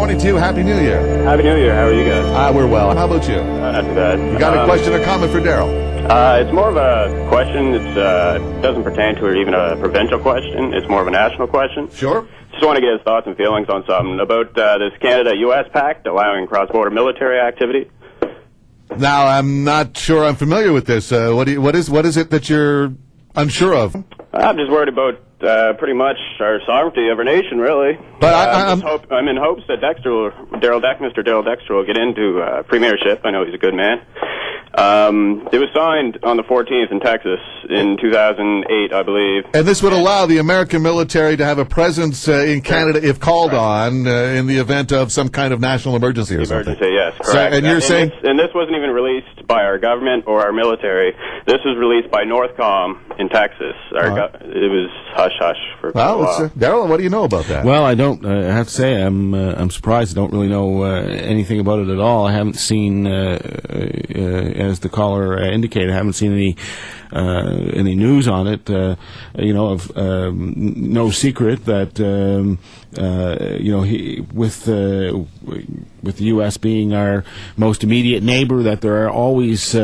2022. Happy New Year. Happy New Year. How are you guys? We're well. How about you? Not too bad. You got a question or comment for Darrell? It's more of a question. It doesn't pertain to even a provincial question. It's more of a national question. Sure. Just want to get his thoughts and feelings on something about this Canada-U.S. Pact allowing cross-border military activity. Now, I'm not sure I'm familiar with this. What is it that you're unsure of? I'm just worried about pretty much our sovereignty of our nation, really. But I'm in hopes that Mr. Darrell Dexter will get into premiership. I know he's a good man. It was signed on the 14th in Texas in 2008, I believe. And this would allow the American military to have a presence in Canada if called on in the event of some kind of national emergency or something. Emergency, yes, correct. So, and you're saying... And this wasn't even released by our government or our military. This was released by Northcom in Texas. It was hush-hush for a while. Darrell, what do you know about that? Well, I don't. I have to say, I'm surprised. I don't really know anything about it at all. I haven't seen, as the caller indicated, I haven't seen any news on it. No secret that with the U.S. being our most immediate neighbor, that there are always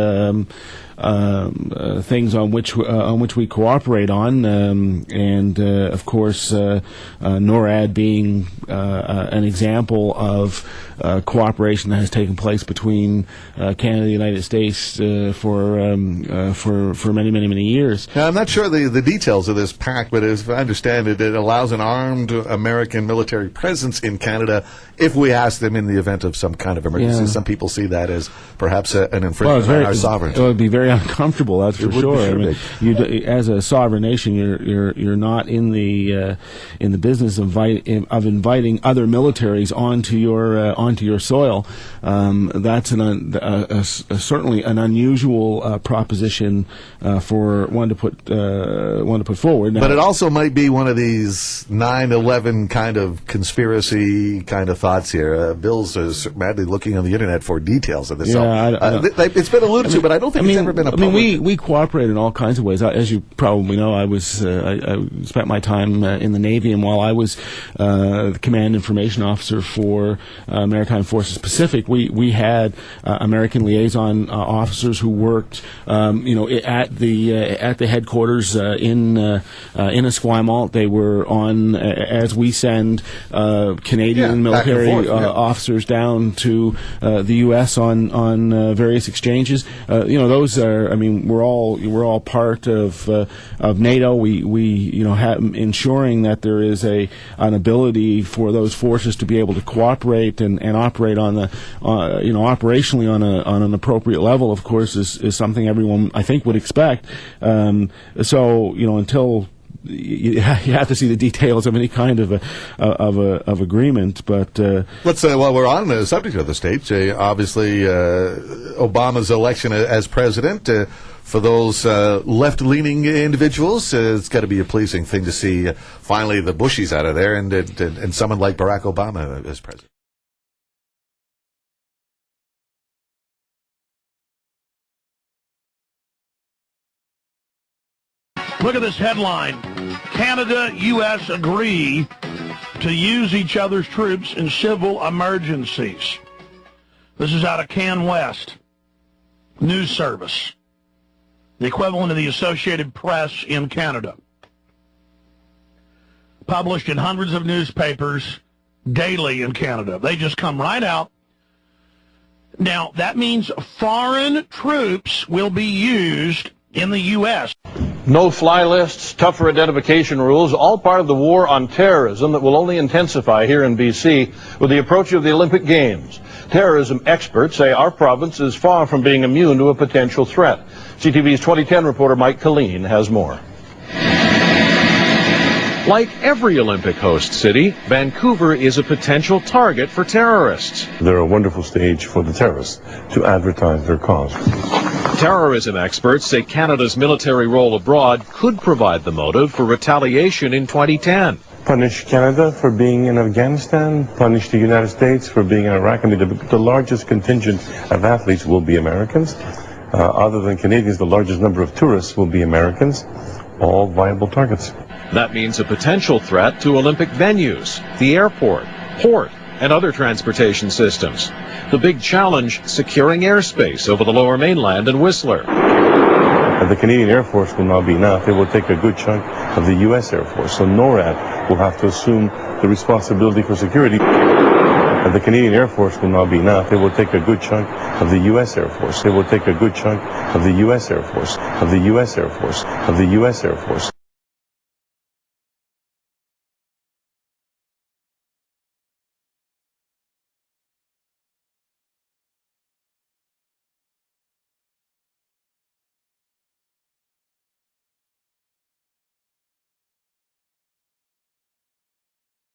things on which we cooperate on, and of course NORAD being an example of cooperation that has taken place between Canada and the United States for many years. Now, I'm not sure the details of this pact, but as I understand it, it allows an armed American military presence in Canada if we ask them in the event of some kind of emergency. Yeah. Some people see that as perhaps an infringement on our sovereignty. It would be very uncomfortable, that's for sure. I mean, as a sovereign nation, you're not in the business of inviting other militaries onto your soil. That's certainly an unusual proposition for one to put forward. Now, but it also might be one of these 9/11 kind of conspiracy kind of thoughts here. Bill's madly looking on the internet for details of this. Yeah, it's been alluded to, but I don't think it's ever been a public. We cooperate in all kinds of ways. As you probably know, I spent my time in the Navy, and while I was the command information officer for Maritime Forces Pacific, we had American liaison officers who worked, at the headquarters in Esquimalt. They were on as we send Canadian military officers down to the U.S. on various exchanges. Those are. I mean, we're all part of NATO. We have ensuring that there is an ability for those forces to be able to cooperate and operate on the operationally on an appropriate level. Of course, is something everyone I think would expect. Until you have to see the details of any kind of agreement, but let's while we're on the subject of the states, obviously Obama's election as president. For those left-leaning individuals, it's got to be a pleasing thing to see finally the Bushies out of there and someone like Barack Obama as president. Look at this headline. Canada, U.S. agree to use each other's troops in civil emergencies. This is out of CanWest News Service, the equivalent of the Associated Press in Canada. Published in hundreds of newspapers daily in Canada. They just come right out. Now, that means foreign troops will be used in the U.S. No-fly lists, tougher identification rules, all part of the war on terrorism that will only intensify here in B.C. with the approach of the Olympic Games. Terrorism experts say our province is far from being immune to a potential threat. CTV's 2010 reporter Mike Killeen has more. Like every Olympic host city, Vancouver is a potential target for terrorists. They're a wonderful stage for the terrorists to advertise their cause. Terrorism experts say Canada's military role abroad could provide the motive for retaliation in 2010. Punish Canada for being in Afghanistan, punish the United States for being in Iraq. I mean, the largest contingent of athletes will be Americans. Other than Canadians, the largest number of tourists will be Americans, all viable targets. That means a potential threat to Olympic venues, the airport, port, and other transportation systems. The big challenge, securing airspace over the Lower Mainland and Whistler. The Canadian Air Force will not be enough. It will take a good chunk of the U.S. Air Force. So NORAD will have to assume the responsibility for security. The Canadian Air Force will not be enough. It will take a good chunk of the U.S. Air Force. It will take a good chunk of the U.S. Air Force, of the U.S. Air Force, of the U.S. Air Force.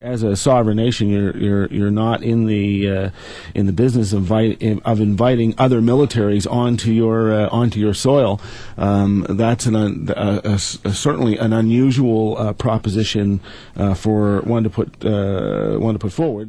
As a sovereign nation, you're not in the business of inviting other militaries onto your soil. That's certainly an unusual proposition for one to put forward.